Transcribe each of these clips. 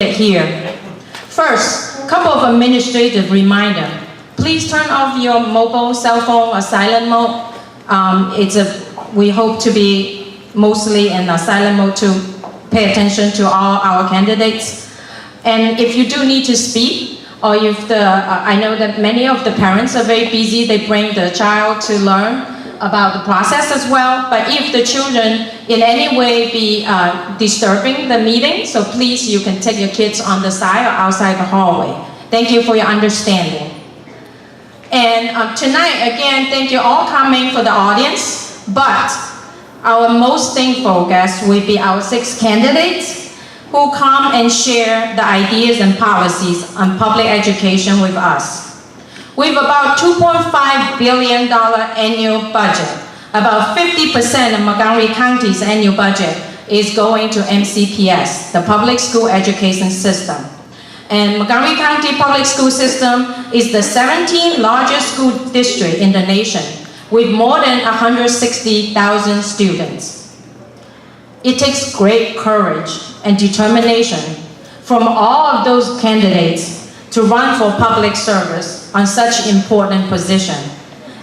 here. First, a couple of administrative reminder. Please turn off your mobile cell phone or silent mode. We hope to be mostly in a silent mode to pay attention to all our candidates. And if you do need to speak, or if I know that many of the parents are very busy, they bring the child to learn about the process as well. But if the children in any way be disturbing the meeting, so please you can take your kids on the side or outside the hallway. Thank you for your understanding. And tonight, again, thank you all coming for the audience, but our most thankful guests will be our 6 candidates who come and share the ideas and policies on public education with us. With about $2.5 billion annual budget, about 50% of Montgomery County's annual budget is going to MCPS, the public school education system. And Montgomery County Public School System is the 17th largest school district in the nation, with more than 160,000 students. It takes great courage and determination from all of those candidates to run for public service on such important position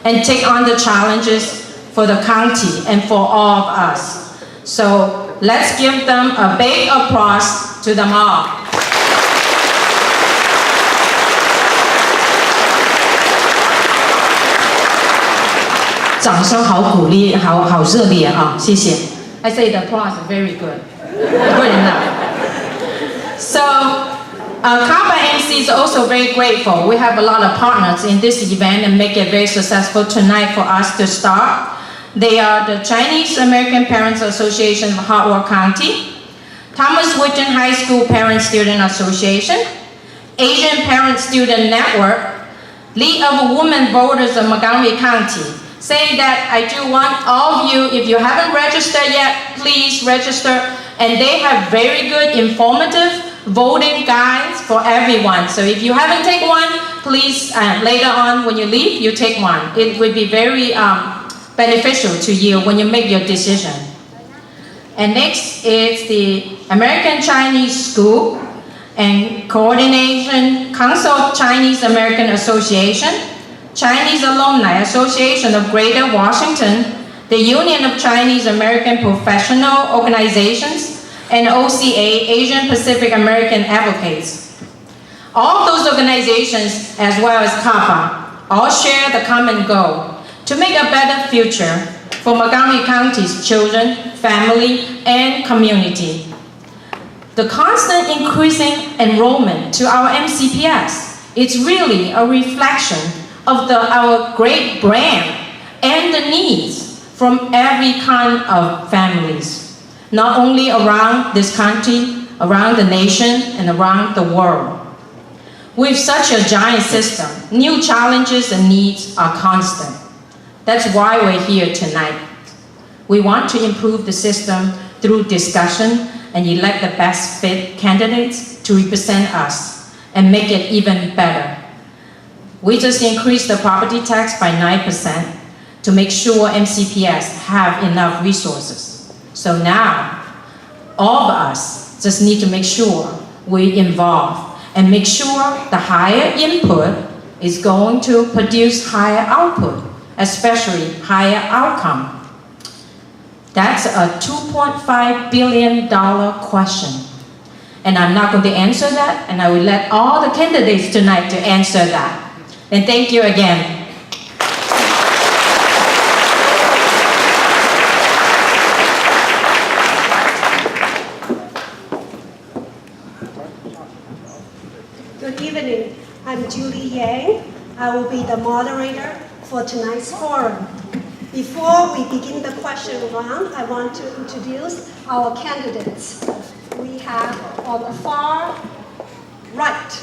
and take on the challenges for the county and for all of us. So let's give them a big applause to them all. 掌声好鼓励，好热烈啊！谢谢。I say the applause is very good. Good enough. So, CAPA MC is also very grateful. We have a lot of partners in this event and make it very successful tonight for us to start. They are the Chinese American Parents Association of Hartwell County, Thomas Whitten High School Parent-Student Association, Asian Parent-Student Network, League of Women Voters of Montgomery County, saying that I do want all of you, if you haven't registered yet, please register. And they have very good informative voting guides for everyone. So if you haven't taken one, please later on when you leave, you take one. It would be very beneficial to you when you make your decision. And next is the American Chinese School and Coordination Council of Chinese American Association, Chinese Alumni Association of Greater Washington, the Union of Chinese American Professional Organizations, and OCA, Asian Pacific American Advocates. All those organizations, as well as CAPA, all share the common goal to make a better future for Montgomery County's children, family, and community. The constant increasing enrollment to our MCPS is really a reflection of our great brand and the needs from every kind of families, not only around this country, around the nation, and around the world. With such a giant system, new challenges and needs are constant. That's why we're here tonight. We want to improve the system through discussion and elect the best fit candidates to represent us and make it even better. We just increased the property tax by 9% to make sure MCPS have enough resources. So now, all of us just need to make sure we involve and make sure the higher input is going to produce higher output, especially higher outcome. That's a $2.5 billion question. And I'm not going to answer that, and I will let all the candidates tonight to answer that. And thank you again. Good evening. I'm Julie Yang. I will be the moderator for tonight's forum. Before we begin the question round, I want to introduce our candidates. We have on the far right,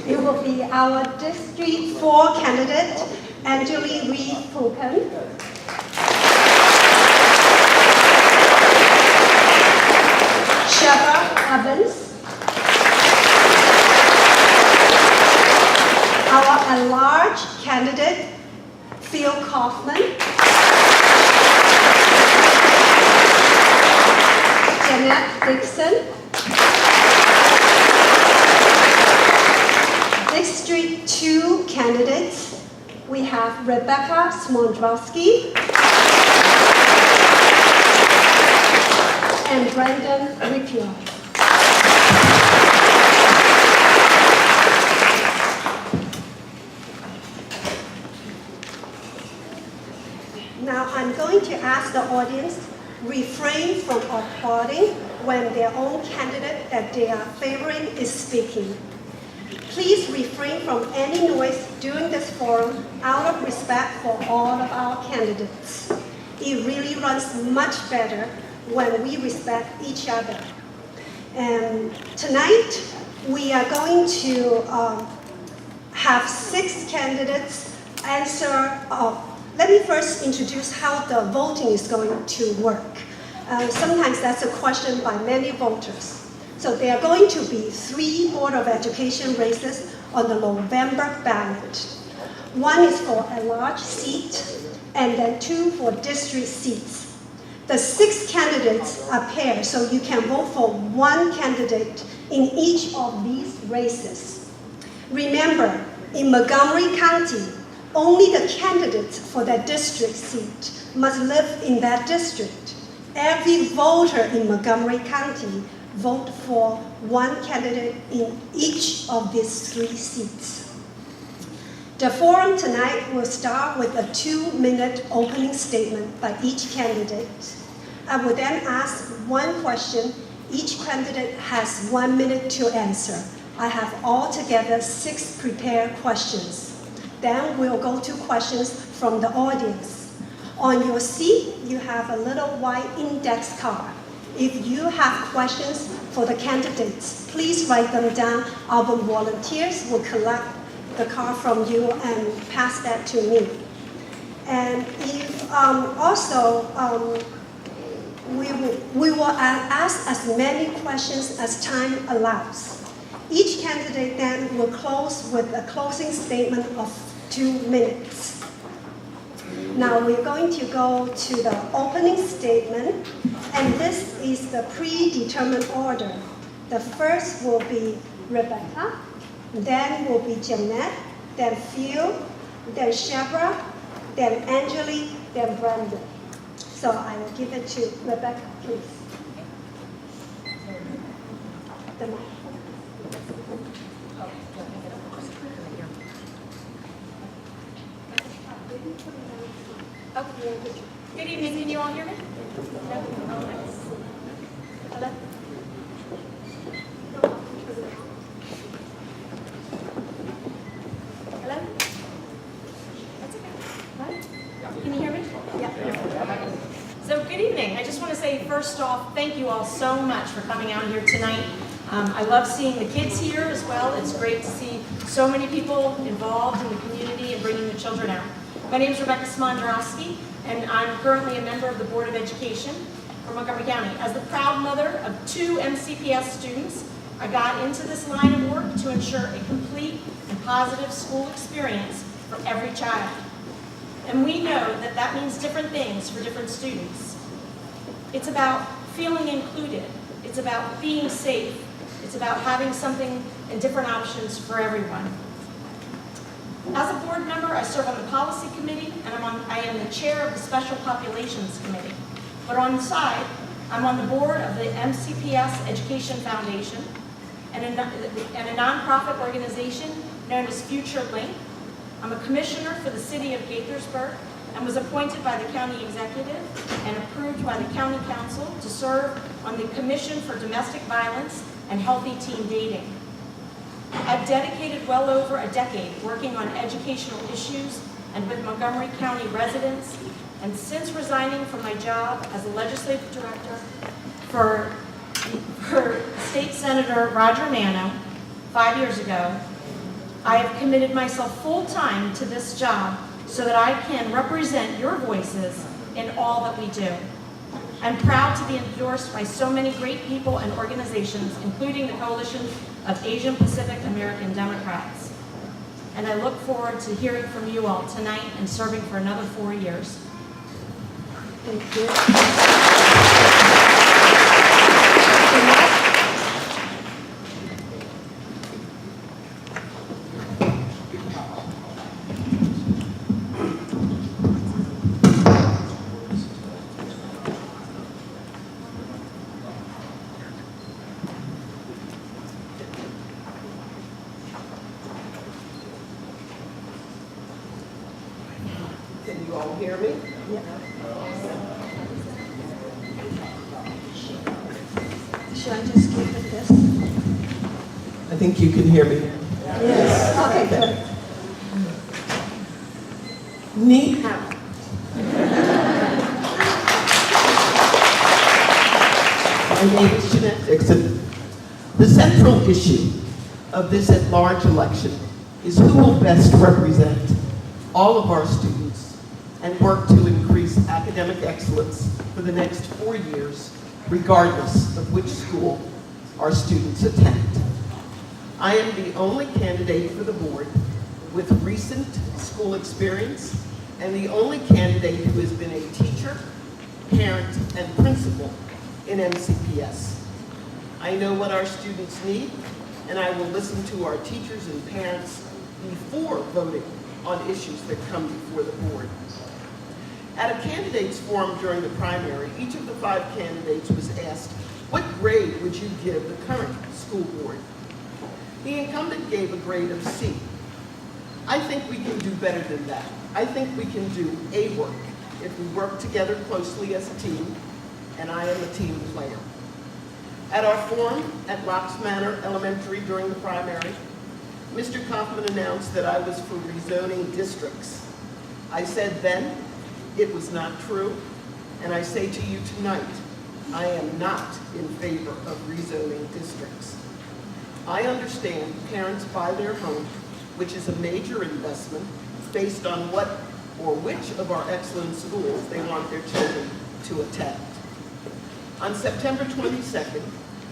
it will be our District 4 candidate, Angeline Reed-Fulton. Sheva Evans. Our at-large candidate, Phil Kaufman. Jeanette Dixon. have Rebecca Smondrowski and Brandon Ripio. Now I'm going to ask the audience refrain from applauding when their own candidate that they are favoring is speaking. Please refrain from any noise during this forum out of respect for all of our candidates. It really runs much better when we respect each other. And tonight, we are going to have 6 candidates answer. Let me first introduce how the voting is going to work. Sometimes that's a question by many voters. So there are going to be 3 Board of Education races on the November ballot. 1 is for a large seat, and then 2 for district seats. The 6 candidates are paired, so you can vote for 1 candidate in each of these races. Remember, in Montgomery County, only the candidates for that district seat must live in that district. Every voter in Montgomery County vote for 1 candidate in each of these 3 seats. The forum tonight will start with a 2-minute opening statement by each candidate. I will then ask 1 question. Each candidate has 1 minute to answer. I have altogether 6 prepared questions. Then we'll go to questions from the audience. On your seat, you have a little white index card. If you have questions for the candidates, please write them down. Our volunteers will collect the card from you and pass that to me. And if we will ask as many questions as time allows. Each candidate then will close with a closing statement of 2 minutes. Now we're going to go to the opening statement, and this is the predetermined order. The first will be Rebecca, then will be Jeanette, then Phil, then Shebra, then Angelique, then Brandon. So I will give it to Rebecca, please. The mic. Okay. Good evening. Can you all hear me? No? Hello? Hello? That's okay. Right? Can you hear me? Yeah. So good evening. I just want to say first off, thank you all so much for coming out here tonight. I love seeing the kids here as well. It's great to see so many people involved in the community and bringing the children out. My name is Rebecca Smondrowski, and I'm currently a member of the Board of Education for Montgomery County. As the proud mother of 2 MCPS students, I got into this line of work to ensure a complete and positive school experience for every child. And we know that that means different things for different students. It's about feeling included. It's about being safe. It's about having something and different options for everyone. As a board member, I serve on the policy committee, and I am the chair of the special populations committee. But on the side, I'm on the board of the MCPS Education Foundation and a nonprofit organization known as Future Link. I'm a commissioner for the city of Gaithersburg and was appointed by the county executive and approved by the county council to serve on the Commission for Domestic Violence and Healthy Teen Dating. I've dedicated well over a decade working on educational issues and with Montgomery County residents, and since resigning from my job as a legislative director for State Senator Roger Nano 5 years ago, I have committed myself full-time to this job so that I can represent your voices in all that we do. I'm proud to be endorsed by so many great people and organizations, including the Coalition of Asian Pacific American Democrats. And I look forward to hearing from you all tonight and serving for another 4 years. Thank you. all hear me? Should I just keep it this? I think you can hear me. Yes. Okay, good. Ni hao. My name is Jeanette Dixon. The central issue of this at-large election is who will best represent all of our students and work to increase academic excellence for the next 4 years, regardless of which school our students attend. I am the only candidate for the board with recent school experience and the only candidate who has been a teacher, parent, and principal in MCPS. I know what our students need, and I will listen to our teachers and parents before voting on issues that come before the board. At a candidates forum during the primary, each of the 5 candidates was asked, what grade would you give the current school board? The incumbent gave a grade of C. I think we can do better than that. I think we can do A work if we work together closely as a team, and I am a team player. At our forum at Locks Manor Elementary during the primary, Mr. Kaufman announced that I was for rezoning districts. I said then, it was not true, and I say to you tonight, I am not in favor of rezoning districts. I understand parents buy their home, which is a major investment, based on what or which of our excellent schools they want their children to attend. On September 22nd,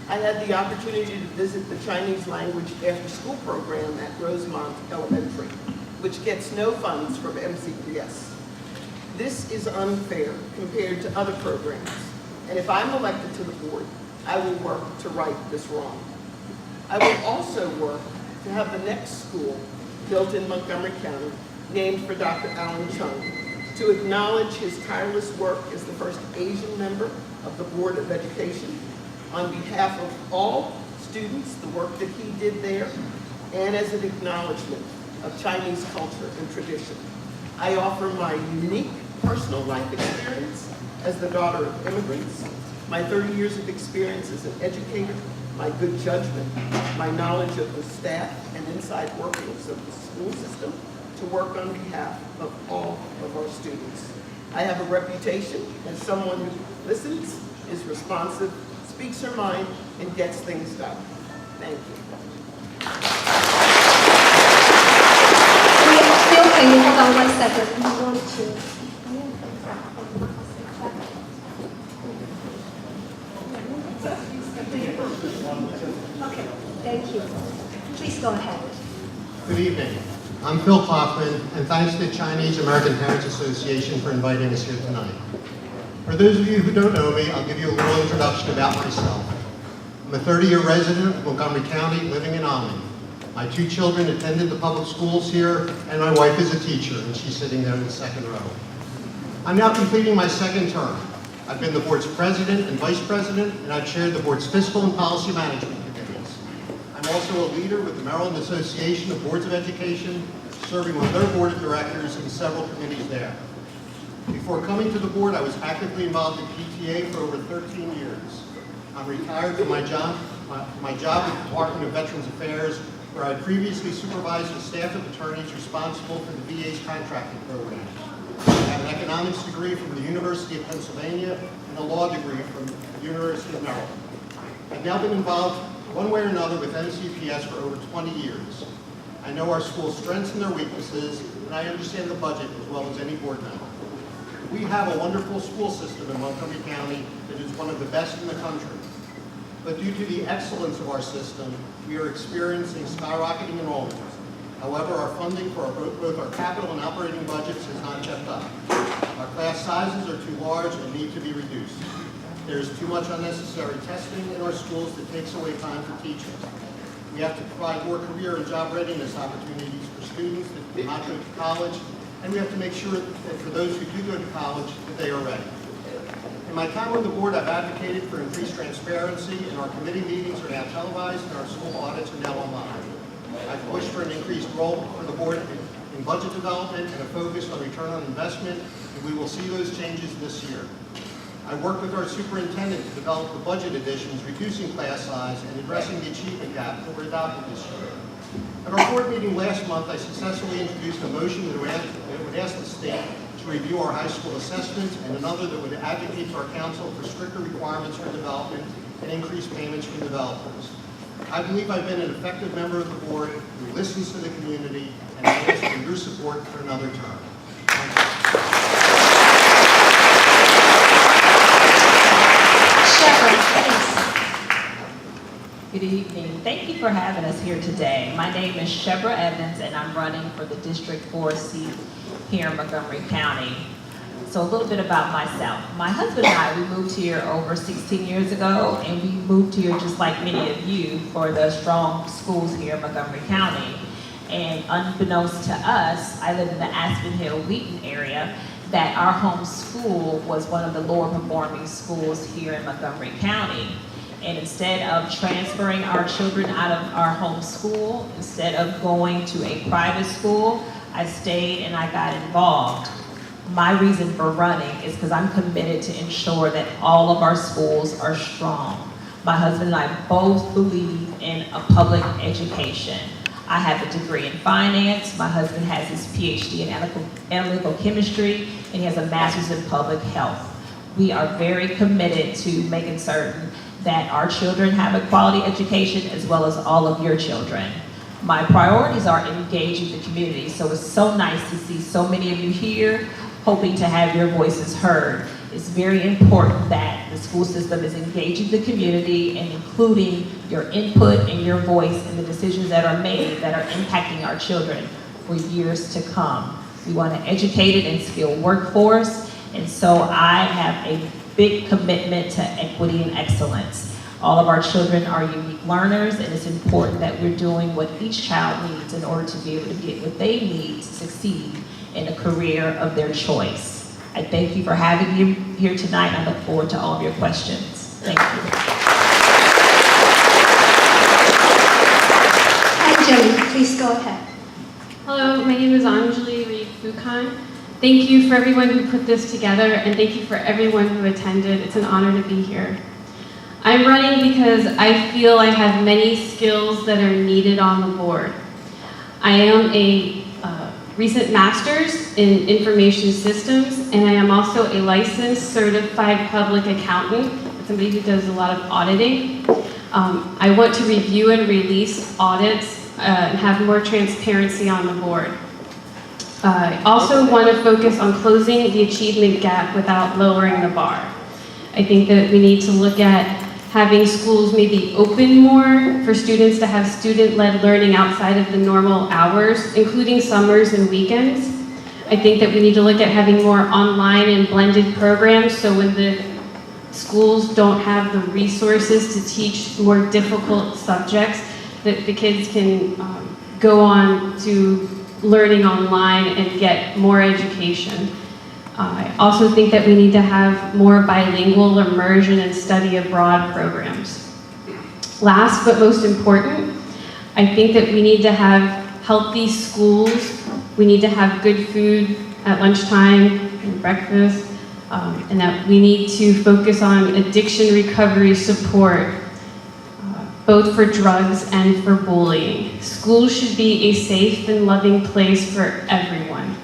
I had the opportunity to visit the Chinese language after-school program at Rosemont Elementary, which gets no funds from MCPS. This is unfair compared to other programs, and if I'm elected to the board, I will work to right this wrong. I will also work to have the next school built in Montgomery County named for Dr. Alan Chung, to acknowledge his tireless work as the first Asian member of the Board of Education, on behalf of all students, the work that he did there, and as an acknowledgement of Chinese culture and tradition. I offer my unique personal life experience as the daughter of immigrants, my 30 years of experience as an educator, my good judgment, my knowledge of the staff and inside workings of the school system, to work on behalf of all of our students. I have a reputation as someone who listens, is responsive, speaks her mind, and gets things done. Thank you. Phil, can you hold on 1 second? We want to. Okay, thank you. Please go ahead. Good evening. I'm Phil Kaufman, and thanks to the Chinese American Parents Association for inviting us here tonight. For those of you who don't know me, I'll give you a little introduction about myself. I'm a 30-year resident of Montgomery County, living in Almond. My 2 children attended the public schools here, and my wife is a teacher, and she's sitting there in the second row. I'm now completing my 2nd term. I've been the board's president and vice president, and I've chaired the board's fiscal and policy management committees. I'm also a leader with the Maryland Association of Boards of Education, serving on their board of directors and several committees there. Before coming to the board, I was actively involved in PTA for over 13 years. I'm retired from my job with the Department of Veterans Affairs, where I previously supervised a staff of attorneys responsible for the VA's contracting program. I have an economics degree from the University of Pennsylvania and a law degree from the University of Maryland. I've now been involved one way or another with MCPS for over 20 years. I know our school's strengths and their weaknesses, and I understand the budget as well as any board member. We have a wonderful school system in Montgomery County that is one of the best in the country. But due to the excellence of our system, we are experiencing skyrocketing enrollment. However, our funding for both our capital and operating budgets has not kept up. Our class sizes are too large and need to be reduced. There is too much unnecessary testing in our schools that takes away time for teaching. We have to provide more career and job readiness opportunities for students that do not go to college, and we have to make sure that for those who do go to college, that they are ready. In my time on the board, I've advocated for increased transparency, and our committee meetings are now televised, and our school audits are now online. I've pushed for an increased role for the board in budget development and a focus on return on investment, and we will see those changes this year. I worked with our superintendent to develop the budget additions, reducing class size and addressing the achievement gap that were adopted this year. At our board meeting last month, I successfully introduced a motion that would ask the state to review our high school assessments, and another that would advocate to our council for stricter requirements for development and increased payments from developers. I believe I've been an effective member of the board who listens to the community, and I ask for your support for another term. Good evening. Thank you for having us here today. My name is Shebra Evans, and I'm running for the District 4 seat here in Montgomery County. So a little bit about myself. My husband and I, we moved here over 16 years ago, and we moved here just like many of you for the strong schools here in Montgomery County. And unbeknownst to us, I live in the Aspen Hill, Wheaton area, that our home school was one of the lower performing schools here in Montgomery County. And instead of transferring our children out of our home school, instead of going to a private school, I stayed and I got involved. My reason for running is because I'm committed to ensure that all of our schools are strong. My husband and I both believe in a public education. I have a degree in finance. My husband has his PhD in analytical chemistry, and he has a master's in public health. We are very committed to making certain that our children have a quality education as well as all of your children. My priorities are engaging the community, so it's so nice to see so many of you here hoping to have your voices heard. It's very important that the school system is engaging the community and including your input and your voice in the decisions that are made that are impacting our children for years to come. We want an educated and skilled workforce, and so I have a big commitment to equity and excellence. All of our children are unique learners, and it's important that we're doing what each child needs in order to be able to get what they need to succeed in a career of their choice. I thank you for having me here tonight. I look forward to all of your questions. Thank you. Anjali, please go ahead. Hello, my name is Anjali Reed-Fukan. Thank you for everyone who put this together, and thank you for everyone who attended. It's an honor to be here. I'm running because I feel I have many skills that are needed on the board. I am a recent master's in information systems, and I am also a licensed certified public accountant, somebody who does a lot of auditing. I want to review and release audits and have more transparency on the board. I also want to focus on closing the achievement gap without lowering the bar. I think that we need to look at having schools maybe open more for students to have student-led learning outside of the normal hours, including summers and weekends. I think that we need to look at having more online and blended programs, so when the schools don't have the resources to teach more difficult subjects, that the kids can go on to learning online and get more education. I also think that we need to have more bilingual immersion and study abroad programs. Last but most important, I think that we need to have healthy schools. We need to have good food at lunchtime and breakfast, and that we need to focus on addiction recovery support, both for drugs and for bullying. Schools should be a safe and loving place for everyone.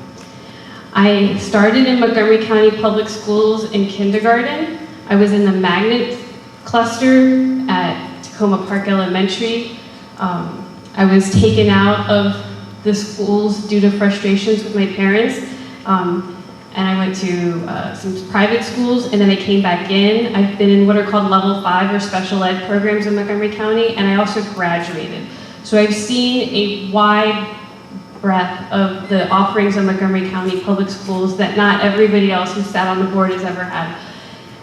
I started in Montgomery County Public Schools in kindergarten. I was in the magnet cluster at Tacoma Park Elementary. I was taken out of the schools due to frustrations with my parents. And I went to some private schools, and then I came back in. I've been in what are called level 5 or special ed programs in Montgomery County, and I also graduated. So I've seen a wide breadth of the offerings of Montgomery County Public Schools that not everybody else who sat on the board has ever had.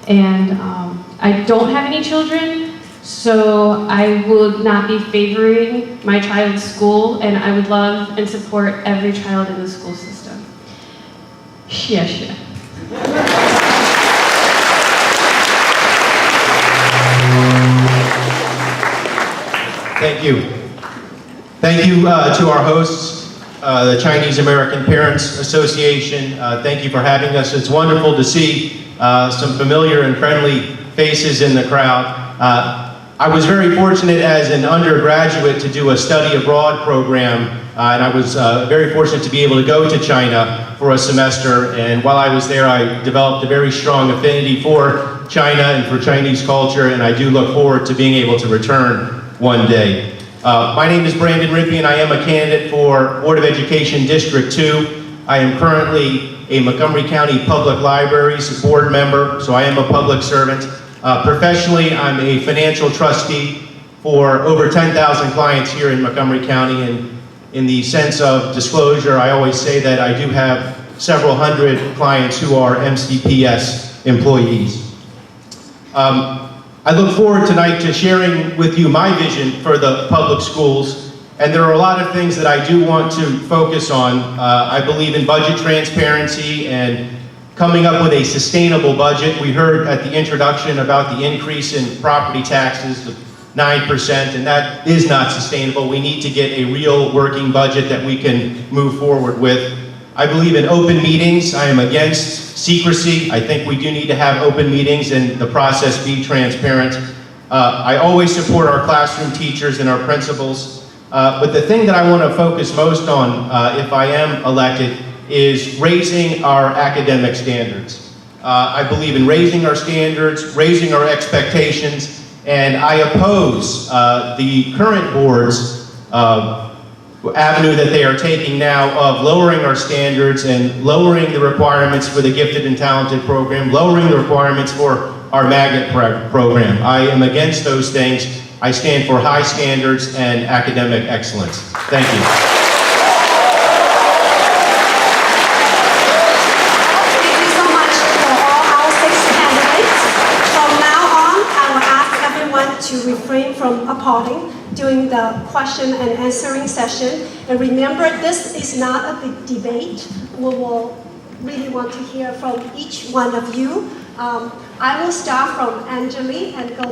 And I don't have any children, so I would not be favoring my child's school, and I would love and support every child in the school system. Yeah. Thank you. Thank you to our hosts the Chinese American Parents Association. Thank you for having us. It's wonderful to see some familiar and friendly faces in the crowd. I was very fortunate as an undergraduate to do a study abroad program, and I was very fortunate to be able to go to China for a semester, and while I was there I developed a very strong affinity for China and for Chinese culture, and I do look forward to being able to return one day. My name is Brandon Rippey, and I am a candidate for Board of Education District 2. I am currently a Montgomery County Public Libraries board member, so I am a public servant. Professionally, I'm a financial trustee for over 10,000 clients here in Montgomery County, and in the sense of disclosure, I always say that I do have several hundred clients who are MCPS employees. I look forward tonight to sharing with you my vision for the public schools, and there are a lot of things that I do want to focus on. I believe in budget transparency and coming up with a sustainable budget. We heard at the introduction about the increase in property taxes of 9%, and that is not sustainable. We need to get a real working budget that we can move forward with. I believe in open meetings. I am against secrecy. I think we do need to have open meetings and the process be transparent. I always support our classroom teachers and our principals, but the thing that I want to focus most on if I am elected is raising our academic standards. I believe in raising our standards, raising our expectations, and I oppose the current board's avenue that they are taking now of lowering our standards and lowering the requirements for the gifted and talented program, lowering the requirements for our magnet program. I am against those things. I stand for high standards and academic excellence. Thank you. To refrain from applauding during the question and answering session. And remember, this is not a debate. We will really want to hear from each one of you. I will start from Anjali and go